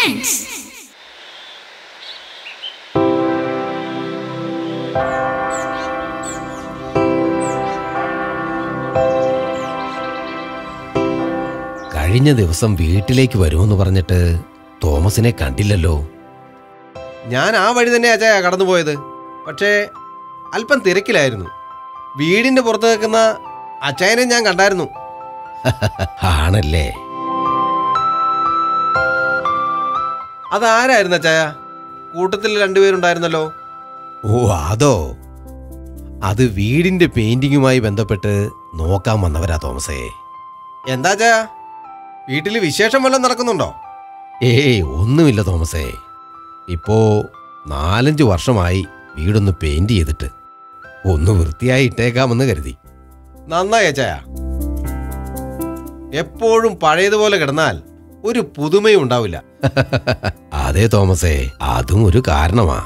Presents. കഴിഞ്ഞ ദിവസം വീട്ടിലേക്ക് വരുമെന്ന് പറഞ്ഞിട്ട് തോമസിനെ കണ്ടില്ലല്ലോ. ഞാൻ ആ വഴി തന്നെ അജയ കടന്നുപോയത്. പക്ഷേ അല്പം തിരക്കിലായിരുന്നു. വീടിന്റെ പുറത്ത് നിൽക്കുന്ന അച്ചായനെ ഞാൻ കണ്ടായിരുന്നു. ആണല്ലേ? അതാരായിരുന്നു അച്ചായ? കൂട്ടത്തിൽ രണ്ടുപേരുണ്ടായിരുന്നല്ലോ. ഓ അതോ, അത് വീടിന്റെ പെയിന്റിങ്ങുമായി ബന്ധപ്പെട്ട് നോക്കാൻ വന്നവരാ തോമസേ. എന്താ അച്ചായ, വീട്ടിൽ വിശേഷം വല്ലതും നടക്കുന്നുണ്ടോ? ഏയ് ഒന്നുമില്ല തോമസേ. ഇപ്പോ 4-5 വർഷമായി വീടൊന്ന് പെയിന്റ് ചെയ്തിട്ട് ഒന്ന് വൃത്തിയായി ഇട്ടേക്കാമെന്ന് കരുതി. നന്നായി അച്ചായ. എപ്പോഴും പഴയതുപോലെ കിടന്നാൽ ഒരു പുതുമയും ഉണ്ടാവില്ല. അതെ തോമസേ, അതും ഒരു കാരണമാ.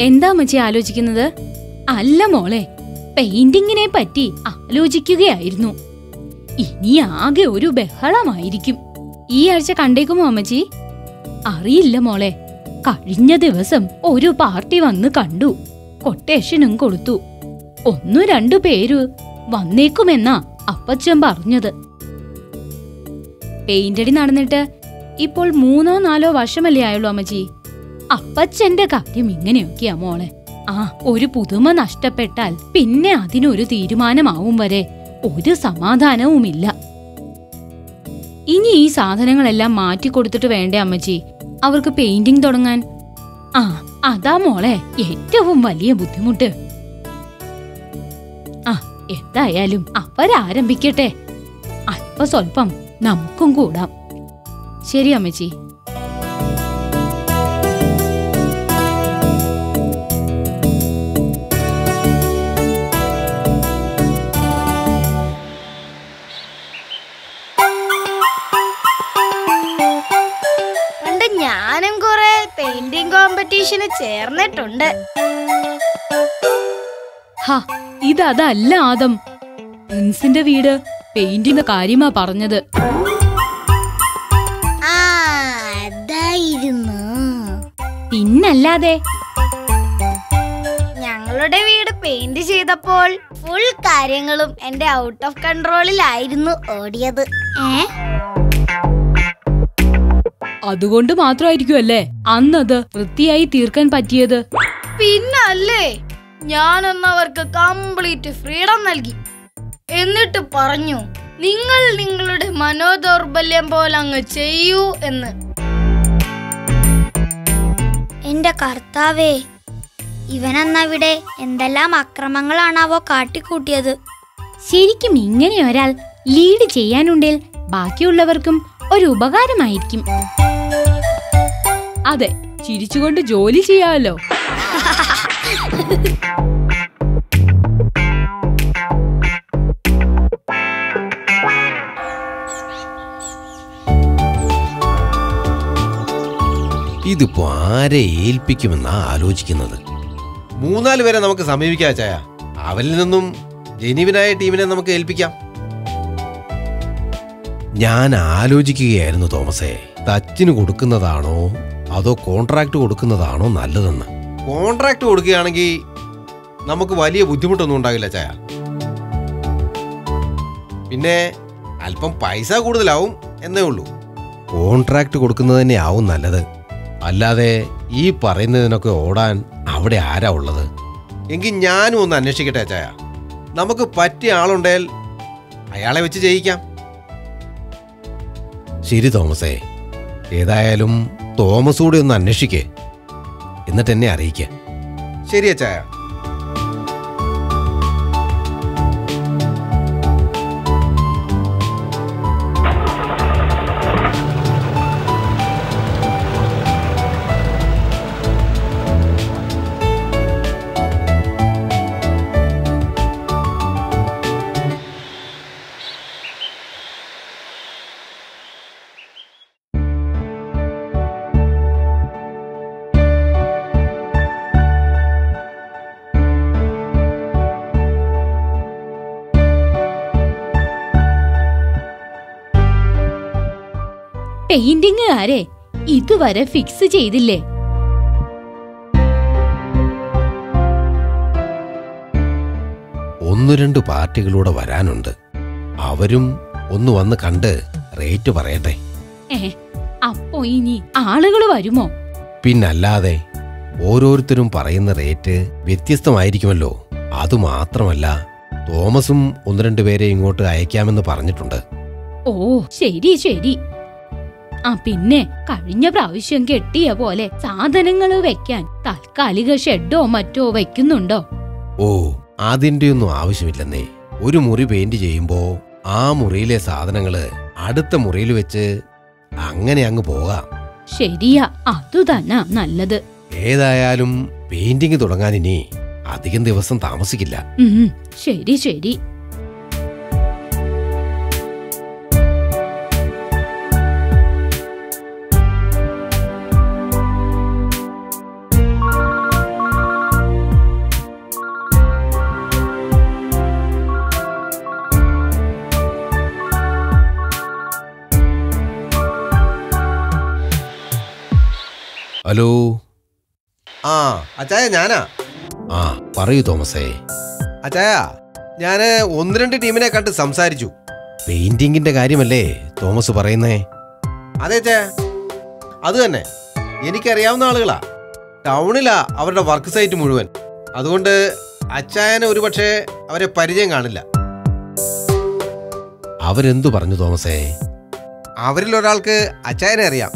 എന്താ അമ്മച്ചി ആലോചിക്കുന്നത്? അല്ല മോളെ, പെയിന്റിങ്ങിനെ പറ്റി ആലോചിക്കുകയായിരുന്നു. ഇനി ആകെ ഒരു ബഹളമായിരിക്കും. ഈ ആഴ്ച കണ്ടേക്കുമോ അമ്മച്ചി? അറിയില്ല മോളെ, കഴിഞ്ഞ ദിവസം ഒരു പാർട്ടി വന്ന് കണ്ടു, കൊട്ടേഷനും കൊടുത്തു. 1-2 പേര് വന്നേക്കുമെന്നാ അപ്പച്ചൻ പറഞ്ഞത്. പെയിന്റടി നടന്നിട്ട് ഇപ്പോൾ 3-4 വർഷമല്ലേ ആയുള്ളൂ അമ്മച്ചി. അപ്പച്ചന്റെ കാര്യം ഇങ്ങനെയൊക്കെയാ മോളെ. ഒരു പുതുമ നഷ്ടപ്പെട്ടാൽ പിന്നെ അതിനൊരു തീരുമാനമാവും വരെ ഒരു സമാധാനവുമില്ല. ഇനി ഈ സാധനങ്ങളെല്ലാം മാറ്റിക്കൊടുത്തിട്ട് വേണ്ടേ അമ്മച്ചി അവർക്ക് പെയിന്റിംഗ് തുടങ്ങാൻ? അതാ മോളെ ഏറ്റവും വലിയ ബുദ്ധിമുട്ട്. എന്തായാലും അവരാരംഭിക്കട്ടെ, അല്പസ്വല്പം നമുക്കും കൂടാം. ശരി അമ്മച്ചി. ഞാനും കുറെ പെയിന്റിംഗ് കോമ്പറ്റീഷന് ചേർന്നിട്ടുണ്ട്. ഇതല്ല ആദം, പ്രിൻസിന്റെ വീട് പെയിന്റിംഗ് കാര്യമാ പറഞ്ഞത്. അതായിരുന്നു. പിന്നല്ലാതെ ഞങ്ങളുടെ വീട് പെയിന്റ് ചെയ്തപ്പോൾ ഫുൾ കാര്യങ്ങളും എന്റെ ഔട്ട് ഓഫ് കൺട്രോളിലായിരുന്നു ഓടിയത്. അതുകൊണ്ട് മാത്രമായിരിക്കുമല്ലേ അന്നത് വൃത്തിയായി തീർക്കാൻ പറ്റിയത്? പിന്നല്ലേ, ഞാനവർക്ക് കംപ്ലീറ്റ് ഫ്രീഡം നൽകി. എന്നിട്ട് പറഞ്ഞു, നിങ്ങൾ നിങ്ങളുടെ മനോദൗർബല്യം പോലെ അങ്ങ് ചെയ്യൂ എന്ന്. എന്റെ കർത്താവേ, ഇവനന്നവിടെ എന്തെല്ലാം അക്രമങ്ങളാണാവോ കാട്ടിക്കൂട്ടിയത്. ശരിക്കും ഇങ്ങനെ ഒരാൾ ലീഡ് ചെയ്യാനുണ്ടെങ്കിൽ ബാക്കിയുള്ളവർക്കും ഒരു ഉപകാരമായിരിക്കും. അതെ, ചിരിച്ചുകൊണ്ട് ജോലി ചെയ്യാമല്ലോ. ഇതിപ്പോ ആരെ ഏൽപ്പിക്കുമെന്നാ ആലോചിക്കുന്നത്. 3-4 പേരെ നമുക്ക് സമീപിക്കാം അച്ചായ. അവരിൽ നിന്നും ജെനുവിനായ ടീമിനെ നമുക്ക് ഏൽപ്പിക്കാം. ഞാൻ ആലോചിക്കുകയായിരുന്നു തോമസേ, തച്ചിന് കൊടുക്കുന്നതാണോ അതോ കോൺട്രാക്ട് കൊടുക്കുന്നതാണോ നല്ലതെന്ന്. കോൺട്രാക്ട് കൊടുക്കുകയാണെങ്കിൽ നമുക്ക് വലിയ ബുദ്ധിമുട്ടൊന്നും ഉണ്ടാകില്ല ചായ. പിന്നെ അല്പം പൈസ കൂടുതലാവും എന്നേ ഉള്ളൂ. കോൺട്രാക്ട് കൊടുക്കുന്നത് തന്നെ ആവും നല്ലത്. അല്ലാതെ ഈ പറയുന്നതിനൊക്കെ ഓടാൻ അവിടെ ആരാ ഉള്ളത്? എങ്കിൽ ഞാനും ഒന്ന് അന്വേഷിക്കട്ടെ ചായ. നമുക്ക് പറ്റിയ ആളുണ്ടെങ്കിൽ അയാളെ വെച്ച് ചെയ്യിക്കാം. ശരി തോമസേ, ഏതായാലും തോമസ് കൂടി ഒന്ന് അന്വേഷിക്കേ, എന്നിട്ട് എന്നെ അറിയിക്കേ. ശരിയാ ചായ. പെയിന്റിങ്ങുകാരെ ഇതുവരെ ഫിക്സ് ചെയ്തില്ലേ? ഒന്ന് രണ്ട് പാർട്ടികളൂടെ വരാനുണ്ട്. അവരും ഒന്ന് വന്ന് കണ്ട് റേറ്റ് പറയട്ടെ. അപ്പോ ഇനി ആളുകൾ വരുമോ? പിന്നല്ലാതെ ഓരോരുത്തരും പറയുന്ന റേറ്റ് വ്യത്യസ്തമായിരിക്കുമല്ലോ. അതുമാത്രമല്ല, തോമസും ഒന്ന് രണ്ട് പേരെ ഇങ്ങോട്ട് അയക്കാമെന്ന് പറഞ്ഞിട്ടുണ്ട്. ഓ ശരി ശരി. പിന്നെ കഴിഞ്ഞ പ്രാവശ്യം കെട്ടിയ പോലെ സാധനങ്ങൾ വെക്കാൻ താൽക്കാലിക ഷെഡോ മറ്റോ വെക്കുന്നുണ്ടോ? ഓ, അതിന്റെ ഒന്നും ആവശ്യമില്ലെന്നേ. ഒരു മുറി പെയിന്റ് ചെയ്യുമ്പോ ആ മുറിയിലെ സാധനങ്ങള് അടുത്ത മുറിയിൽ വെച്ച് അങ്ങനെ അങ്ങ് പോകാം. ശരിയാ, അതുതന്നെ നല്ലത്. ഏതായാലും പെയിന്റിങ് തുടങ്ങാൻ ഇനി അധികം ദിവസം താമസിക്കില്ല. ശരി ശരി. ഹലോ. അച്ചായ ഞാനാ. പറയൂ തോമസേ. അച്ചായ, ഞാന് ഒന്ന് രണ്ട് ടീമിനെ കണ്ട് സംസാരിച്ചു. പെയിന്റിങ്ങിന്റെ കാര്യമല്ലേ തോമസ് പറയുന്നേ? അതെ അച്ചായ, അത് തന്നെ. എനിക്കറിയാവുന്ന ആളുകളാ. ടൗണിലാ അവരുടെ വർക്ക് സൈറ്റ് മുഴുവൻ. അതുകൊണ്ട് അച്ചായന് ഒരുപക്ഷെ അവരെ പരിചയം കാണില്ല. അവരെന്തു പറഞ്ഞു തോമസേ? അവരിൽ ഒരാൾക്ക് അച്ചായനെ അറിയാം.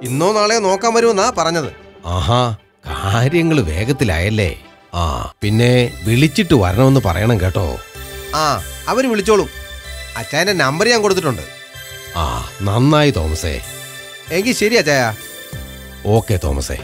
ഇന്നോ നാളെയോ നോക്കാൻ വരുമെന്നാ പറഞ്ഞത്. ആഹാ, കാര്യങ്ങൾ വേഗത്തിലായല്ലേ. പിന്നെ വിളിച്ചിട്ട് വരണമെന്ന് പറയണം കേട്ടോ. അവര് വിളിച്ചോളും. അച്ചായന്റെ നമ്പർ ഞാൻ കൊടുത്തിട്ടുണ്ട്. നന്നായി തോമസേ. എങ്കിൽ ശരി അച്ചായ. ഓക്കെ തോമസേ.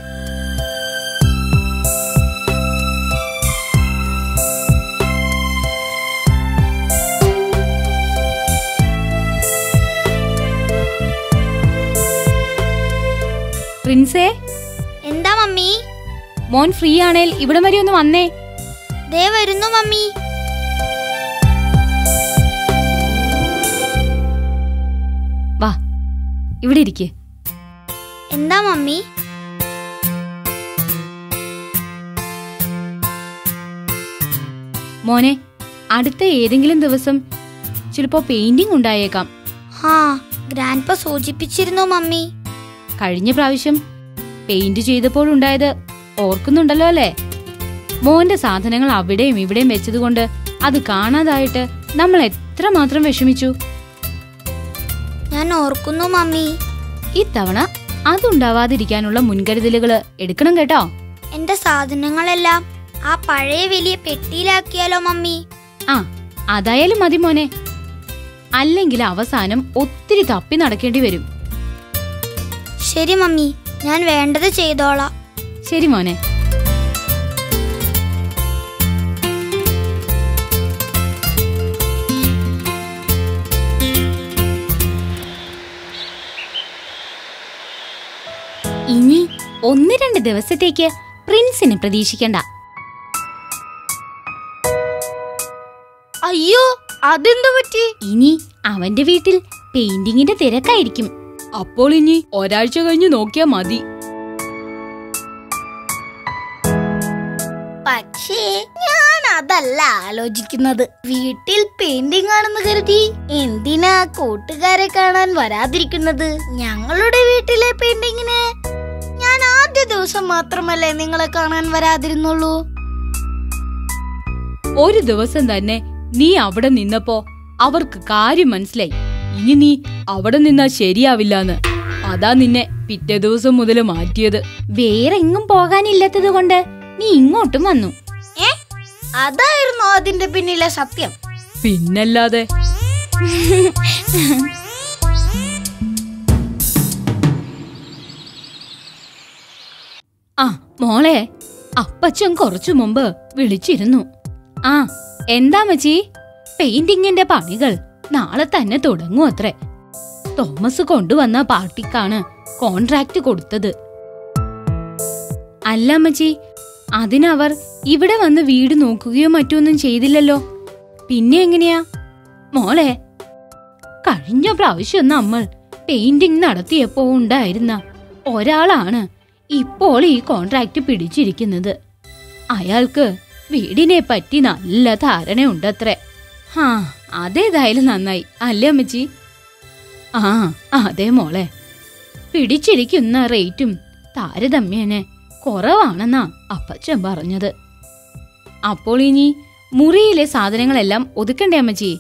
പ്രിൻസേ. എന്താ മമ്മി? മോൻ ഫ്രീ ആണേൽ ഇവിടം വരെ ഒന്ന് വന്നേ. ദേ വരുന്നു മമ്മി. വാ, ഇവിടെ ഇരിക്ക്. എന്താ മമ്മി? മോനെ, അടുത്ത ഏതെങ്കിലും ദിവസം ചിലപ്പോ പെയിന്റിംഗ് ഉണ്ടായേക്കാം. ഗ്രാൻഡ്പ സൂചിപ്പിച്ചിരുന്നു മമ്മി. കഴിഞ്ഞ പ്രാവശ്യം പെയിന്റ് ചെയ്തപ്പോൾ ഉണ്ടായത് ഓർക്കുന്നുണ്ടല്ലോ അല്ലേ? മോന്റെ സാധനങ്ങൾ അവിടെയും ഇവിടെയും വെച്ചതുകൊണ്ട് അത് കാണാതായിട്ട് നമ്മൾ എത്രമാത്രം വിഷമിച്ചു. ഞാൻ ഓർക്കുന്നു മമ്മി. ഇത്തവണ അതുണ്ടാവാതിരിക്കാനുള്ള മുൻകരുതലുകൾ എടുക്കണം കേട്ടോ. എന്റെ സാധനങ്ങളെല്ലാം ആ പഴയ വലിയ പെട്ടിയിലാക്കിയാലോ മമ്മി? അതായാലും മതി മോനെ. അല്ലെങ്കിൽ അവസാനം ഒത്തിരി തപ്പി നടക്കേണ്ടി വരും. ശരി മമ്മി, ഞാൻ വേണ്ടത് ചെയ്തോളാം. ശരി മോനെ. ഇനി 1-2 ദിവസത്തേക്ക് പ്രിൻസിനെ പ്രതീക്ഷിക്കണ്ട. അയ്യോ, അതെന്തു പറ്റി? ഇനി അവന്റെ വീട്ടിൽ പെയിന്റിങ്ങിന്റെ തിരക്കായിരിക്കും. അപ്പോൾ ഇനി ഒരാഴ്ച കഴിഞ്ഞ് നോക്കിയാ മതി. പക്ഷേ ഞാൻ അതല്ല ആലോചിക്കുന്നത്. വീട്ടിൽ പെയിന്റിംഗ് ആണെന്ന് കരുതി എന്തിനാ കൂട്ടുകാരെ കാണാൻ വരാതിരിക്കുന്നത്? ഞങ്ങളുടെ വീട്ടിലെ പെയിന്റിങ്ങിന് ഞാൻ ആദ്യ ദിവസം മാത്രമല്ലേ നിങ്ങളെ കാണാൻ വരാതിരുന്നുള്ളൂ. ഒരു ദിവസം തന്നെ നീ അവിടെ നിന്നപ്പോ അവർക്ക് കാര്യം മനസ്സിലായി. ഇനി നീ അവിടെ നിന്നാ ശരിയാവില്ലാന്ന്. അതാ നിന്നെ പിറ്റേ ദിവസം മുതൽ മാറ്റിയത്. വേറെ എങ്ങും പോകാനില്ലാത്തത് കൊണ്ട് നീ ഇങ്ങോട്ടും വന്നു. അതായിരുന്നു അതിന്റെ പിന്നിലെ സത്യം. പിന്നല്ലാതെ. മോളെ, അപ്പച്ചൻ കുറച്ചു മുമ്പ് വിളിച്ചിരുന്നു. എന്താ മച്ചി? പെയിന്റിങ്ങിന്റെ പണികൾ നാളെ തന്നെ തുടങ്ങും അത്രേ. തോമസ് കൊണ്ടുവന്ന പാർട്ടിക്കാണ് കോൺട്രാക്ട് കൊടുത്തത്. അല്ല അമ്മച്ചി, അതിനവർ ഇവിടെ വന്ന് വീട് നോക്കുകയോ മറ്റൊന്നും ചെയ്തില്ലല്ലോ. പിന്നെ എങ്ങനെയാ മോളെ? കഴിഞ്ഞ പ്രാവശ്യം നമ്മൾ പെയിന്റിംഗ് നടത്തിയപ്പോ ഉണ്ടായിരുന്ന ഒരാളാണ് ഇപ്പോൾ ഈ കോൺട്രാക്ട് പിടിച്ചിരിക്കുന്നത്. അയാൾക്ക് വീടിനെ പറ്റി നല്ല ധാരണയുണ്ടത്രേ. ആ, അതേതായാലും നന്നായി അല്ലേ അമ്മച്ചി? ആ അതെ മോളെ, പിടിച്ചിരിക്കുന്ന റേറ്റും താരതമ്യേന കുറവാണെന്നാ അപ്പച്ചൻ പറഞ്ഞത്. അപ്പോൾ ഇനി മുറിയിലെ സാധനങ്ങളെല്ലാം ഒതുക്കണ്ടേ അമ്മച്ചി?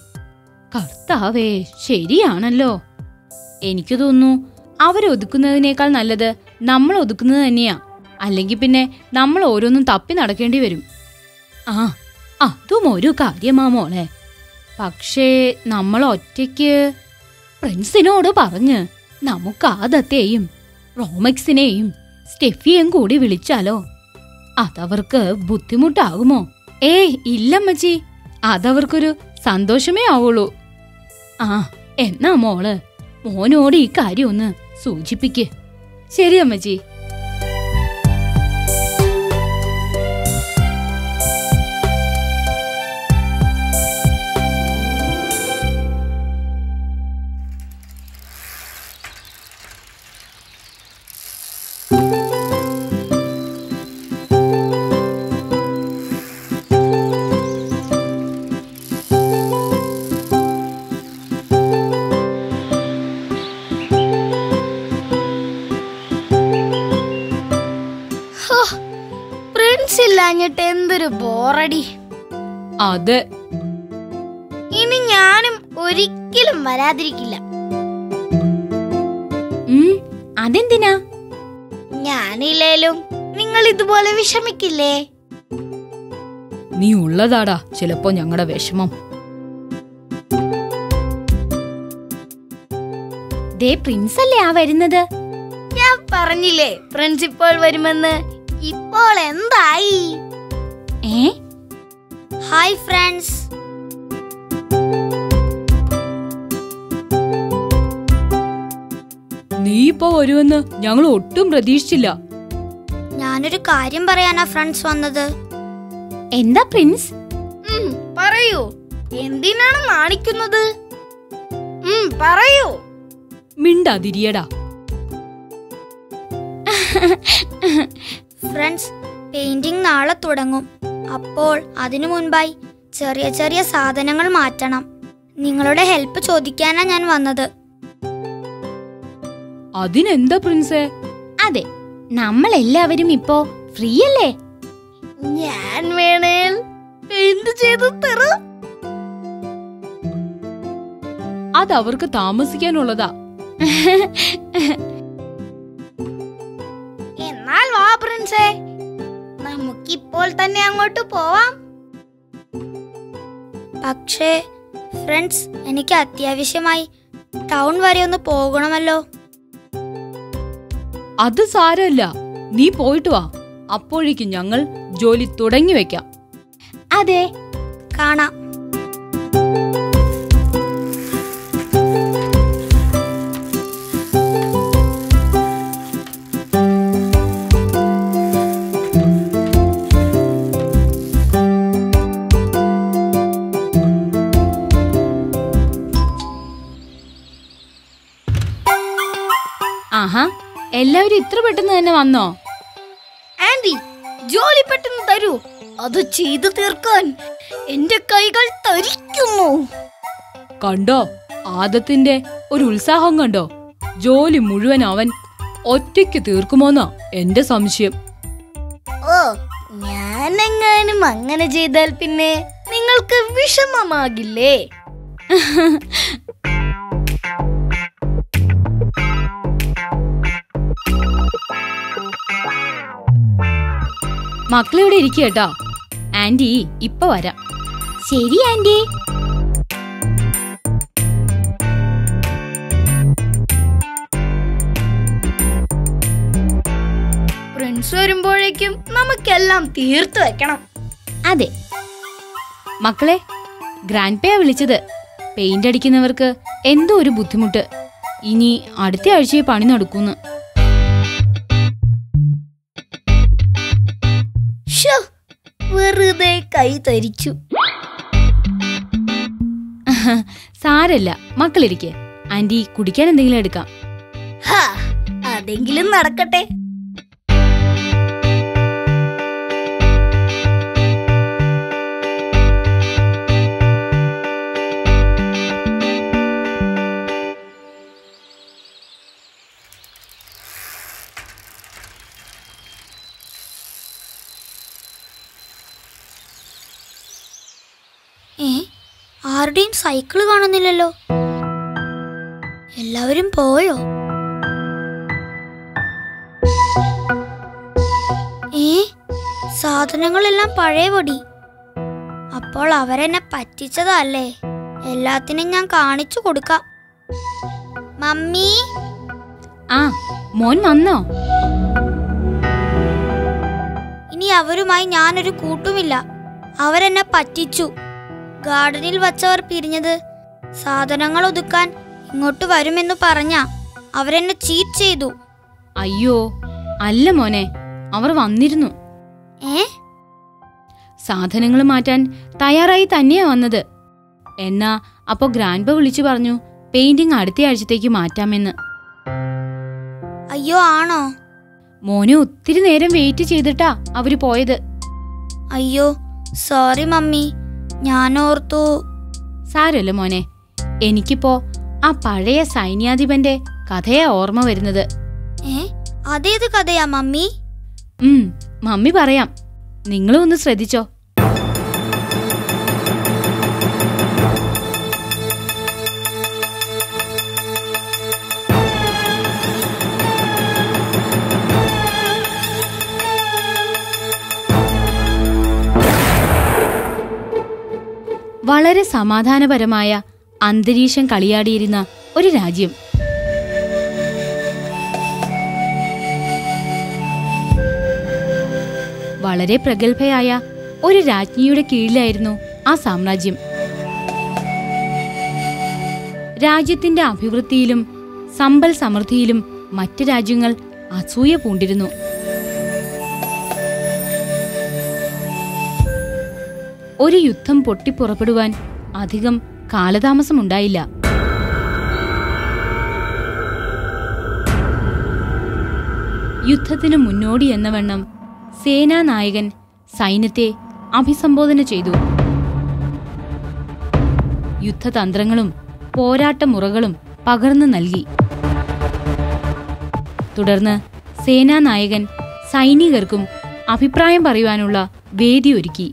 കർത്താവേ, ശരിയാണല്ലോ. എനിക്ക് തോന്നുന്നു അവരൊതുക്കുന്നതിനേക്കാൾ നല്ലത് നമ്മൾ ഒതുക്കുന്നത് തന്നെയാ. അല്ലെങ്കിൽ പിന്നെ നമ്മൾ ഓരോന്നും തപ്പി നടക്കേണ്ടി വരും. ആ, അതും ഒരു കാര്യമാ മോളെ. പക്ഷേ നമ്മൾ ഒറ്റയ്ക്ക് പ്രിൻസിനോട് പറഞ്ഞ് നമുക്ക് ആദത്തെയും റോമക്സിനെയും സ്റ്റെഫിയെയും കൂടി വിളിച്ചാലോ? അതവർക്ക് ബുദ്ധിമുട്ടാകുമോ? ഏയ് ഇല്ലമ്മച്ചി, അതവർക്കൊരു സന്തോഷമേ ആവുള്ളൂ. ആ, എന്നാ മോള് മോനോട് ഈ കാര്യം ഒന്ന് സൂചിപ്പിക്ക്. ശരി അമ്മച്ചി. ഇല്ലാഞ്ഞിട്ട് എന്തൊരു ബോറടി. അതെ, ഇനി ഞാനും ഒരിക്കലും വരാതിരിക്കില്ല. അതെന്തിനാ? ഞാനില്ലേലും നിങ്ങൾ ഇതുപോലെ വിഷമിക്കില്ലേ? നീ ഉള്ളതാടാ ചിലപ്പോ ഞങ്ങളുടെ വിഷമം. ദേ പ്രിൻസ് അല്ലേ ആ വരുന്നത്? ഞാൻ പറഞ്ഞില്ലേ പ്രിൻസിപ്പൽ വരുമെന്ന്. ഇപ്പോൾ എന്തായി? Hi friends. നീ ഇപ്പൊ വരുമെന്ന് ഞങ്ങൾ ഒട്ടും പ്രതീക്ഷിച്ചില്ല. ഞാനൊരു കാര്യം പറയാനാ ഫ്രണ്ട്സ് വന്നത്. എന്താ പ്രിൻസ്? പറയൂ, എന്തിനാണ് നാണിക്കുന്നത്? പറയൂ. മിണ്ടാതിരിയടാ. ഫ്രണ്ട്സ്, പെയിന്റിംഗ് നാളെ തുടങ്ങും. അപ്പോൾ അതിനു മുൻപായി ചെറിയ ചെറിയ സാധനങ്ങൾ മാറ്റണം. നിങ്ങളുടെ ഹെൽപ്പ് ചോദിക്കാനാ ഞാൻ വന്നത്. അതിനെന്താ പ്രിൻസേ? അതെ, നമ്മളെല്ലാവരും ഇപ്പോ ഫ്രീ അല്ലേ? ഞാൻ വേണേൽ പെയിന്റ് ചെയ്തു തരാം. അതവർക്ക് താമസിക്കാനുള്ളതാ. എന്നാൽ വാ പ്രിൻസേ, നമുക്കിപ്പോൾ തന്നെ അങ്ങോട്ട് പോവാം. പക്ഷേ ഫ്രണ്ട്സ്, എനിക്ക് അത്യാവശ്യമായി ടൗൺ വരെ ഒന്ന് പോകണമല്ലോ. അത് സാരമില്ല, നീ പോയിട്ട് വാ. അപ്പോഴേക്കും ഞങ്ങൾ ജോലി തുടങ്ങി വെക്കാം. അതെ, കാണാം. ആഹാ, എല്ലാവരും ഇത്ര പെട്ടെന്ന് തന്നെ വന്നോ? ആൻഡി, ജോലി പെട്ടെന്ന് തരൂ. അത് ചെയ്തു തീർക്കാൻ എന്റെ കൈകൾ തരിക്കുന്നു. കണ്ടോ ആദത്തിന്റെ ഒരു ഉത്സാഹം? കണ്ടോ? ജോലി മുഴുവൻ അവൻ ഒറ്റയ്ക്ക് തീർക്കുമോന്നാ എന്റെ സംശയം. ഓ, ഞാനെങ്ങാനും അങ്ങനെ ചെയ്താൽ പിന്നെ നിങ്ങൾക്ക് വിഷമമാകില്ലേ? മക്കളിവിടെ ഇരിക്കട്ടോ. ആന്റി ഇപ്പൊ വരാം. ശരി ആന്റി. പ്രിൻസ് വരുമ്പോഴേക്കും നമുക്കെല്ലാം തീർത്തു വെക്കണം. അതെ മക്കളെ, ഗ്രാൻഡ് പേയാ വിളിച്ചത്. പെയിന്റ് അടിക്കുന്നവർക്ക് എന്തോ ഒരു ബുദ്ധിമുട്ട്. ഇനി അടുത്ത ആഴ്ചയെ പണി നടക്കുന്നു. വെറുതെ കൈ തരിച്ചു. സാരല്ല, മക്കളിരിക്കെ. ആന്റി കുടിക്കാൻ എന്തെങ്കിലും എടുക്കാം. ഹാ, അതെങ്കിലും നടക്കട്ടെ. ആരുടെയും സൈക്കിള് കാണുന്നില്ലല്ലോ. എല്ലാവരും പോയോ? സാധനങ്ങളെല്ലാം പഴയപടി. അപ്പോൾ അവരെന്നെ പറ്റിച്ചതല്ലേ? എല്ലാത്തിനും ഞാൻ കാണിച്ചു കൊടുക്കാം. മമ്മി. ആ, മോൻ വന്നോ? ഇനി അവരുമായി ഞാനൊരു കൂട്ടുമില്ല. അവരെന്നെ പറ്റിച്ചു. ഗാർഡനിൽ വച്ചവർ പിരിഞ്ഞത് സാധനങ്ങൾ ഒതുക്കാൻ ഇങ്ങോട്ട് വരുമെന്ന് പറഞ്ഞ അവരെന്നെ ചീറ്റ് ചെയ്തു. അയ്യോ, അല്ല മോനെ, അവർ വന്നിരുന്നു. സാധനങ്ങൾ മാറ്റാൻ തയ്യാറായി തന്നെയാ വന്നത്. എന്നാ അപ്പോ ഗ്രാൻഡ്പ വിളിച്ചു പറഞ്ഞു പെയിന്റിംഗ് അടുത്ത ആഴ്ചത്തേക്ക് മാറ്റാമെന്ന്. അയ്യോ, ആണോ? മോനെ ഒത്തിരി നേരം വെയിറ്റ് ചെയ്തിട്ടാ അവര് പോയത്. അയ്യോ, സോറി മമ്മി, ഞാനോർത്തു. സാരല്ല മോനെ, എനിക്കിപ്പോ ആ പഴയ സൈന്യാധിപന്റെ കഥയാ ഓർമ്മ വരുന്നത്. അതേത് കഥയാ മമ്മി? മമ്മി പറയാം, നിങ്ങളും ഒന്ന് ശ്രദ്ധിച്ചോ. വളരെ സമാധാനപരമായ അന്തരീക്ഷം കളിയാടിയിരുന്ന ഒരു രാജ്യം. വളരെ പ്രഗത്ഭയായ ഒരു രാജ്ഞിയുടെ കീഴിലായിരുന്നു ആ സാമ്രാജ്യം. രാജ്യത്തിന്റെ അഭിവൃദ്ധിയിലും സമ്പൽ സമൃദ്ധിയിലും മറ്റ് രാജ്യങ്ങൾ അസൂയ പൂണ്ടിരുന്നു. ഒരു യുദ്ധം പൊട്ടിപ്പുറപ്പെടുവാൻ അധികം കാലതാമസമുണ്ടായില്ല. യുദ്ധത്തിനു മുന്നോടി എന്ന വണ്ണം സേനാനായകൻ സൈന്യത്തെ അഭിസംബോധന ചെയ്തു. യുദ്ധതന്ത്രങ്ങളും പോരാട്ടമുറകളും പകർന്നു നൽകി. തുടർന്ന് സേനാനായകൻ സൈനികർക്കും അഭിപ്രായം പറയുവാനുള്ള വേദി ഒരുക്കി.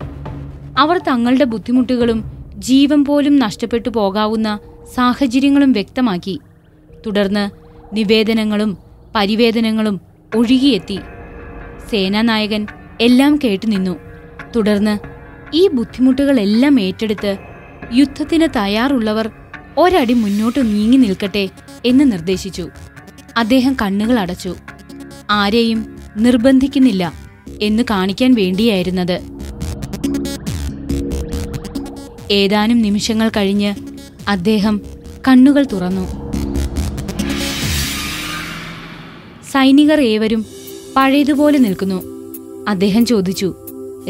അവർ തങ്ങളുടെ ബുദ്ധിമുട്ടുകളും ജീവൻ പോലും നഷ്ടപ്പെട്ടു പോകാവുന്ന സാഹചര്യങ്ങളും വ്യക്തമാക്കി. തുടർന്ന് നിവേദനങ്ങളും പരിവേദനങ്ങളും ഒഴുകിയെത്തി. സേനാനായകൻ എല്ലാം കേട്ടുനിന്നു. തുടർന്ന് ഈ ബുദ്ധിമുട്ടുകളെല്ലാം ഏറ്റെടുത്ത് യുദ്ധത്തിന് തയ്യാറുള്ളവർ ഒരടി മുന്നോട്ട് നീങ്ങി നിൽക്കട്ടെ എന്ന് നിർദ്ദേശിച്ചു. അദ്ദേഹം കണ്ണുകൾ അടച്ചു. ആരെയും നിർബന്ധിക്കുന്നില്ല എന്ന് കാണിക്കാൻ വേണ്ടിയായിരുന്നത്. ഏതാനും നിമിഷങ്ങൾ കഴിഞ്ഞ് അദ്ദേഹം കണ്ണുകൾ തുറന്നു. സൈനികർ ഏവരും പഴയതുപോലെ നിൽക്കുന്നു. അദ്ദേഹം ചോദിച്ചു,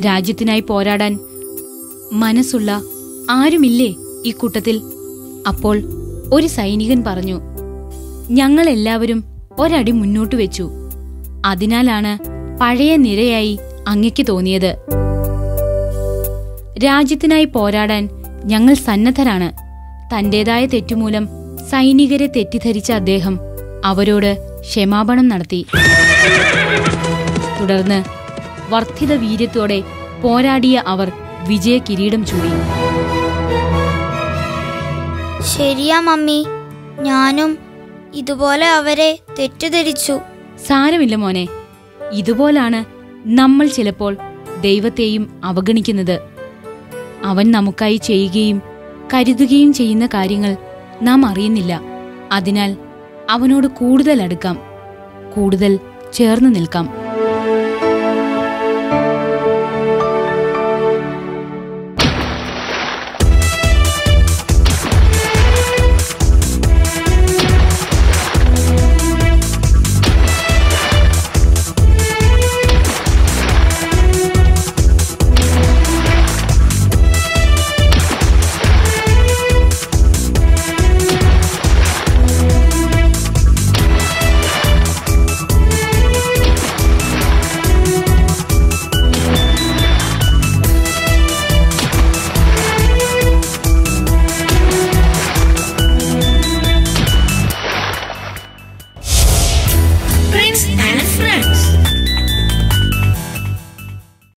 രാജ്യത്തിനായി പോരാടാൻ മനസ്സുള്ള ആരുമില്ലേ ഈ കൂട്ടത്തിൽ? അപ്പോൾ ഒരു സൈനികൻ പറഞ്ഞു, ഞങ്ങളെല്ലാവരും ഒരടി മുന്നോട്ട് വെച്ചു. അതിനാലാണ് പഴയ നിരയായി അങ്ങയ്ക്ക് തോന്നിയത്. രാജ്യത്തിനായി പോരാടാൻ ഞങ്ങൾ സന്നദ്ധരാണ്. തന്റേതായ തെറ്റുമൂലം സൈനികരെ തെറ്റിദ്ധരിച്ച അദ്ദേഹം അവരോട് ക്ഷമാപണം നടത്തി. തുടർന്ന് വർദ്ധിത വീര്യത്തോടെ പോരാടിയ അവർ വിജയ കിരീടം ചൂടി. ശരിയാ മമ്മി, ഞാനും ഇതുപോലെ അവരെ തെറ്റിദ്ധരിച്ചു. സാരമില്ല മോനെ, ഇതുപോലാണ് നമ്മൾ ചിലപ്പോൾ ദൈവത്തെയും അവഗണിക്കുന്നത്. അവൻ നമുക്കായി ചെയ്യുകയും കരുതുകയും ചെയ്യുന്ന കാര്യങ്ങൾ നാം അറിയുന്നില്ല. അതിനാൽ അവനോട് കൂടുതൽ അടുക്കാം, കൂടുതൽ ചേർന്ന് നിൽക്കാം. friends.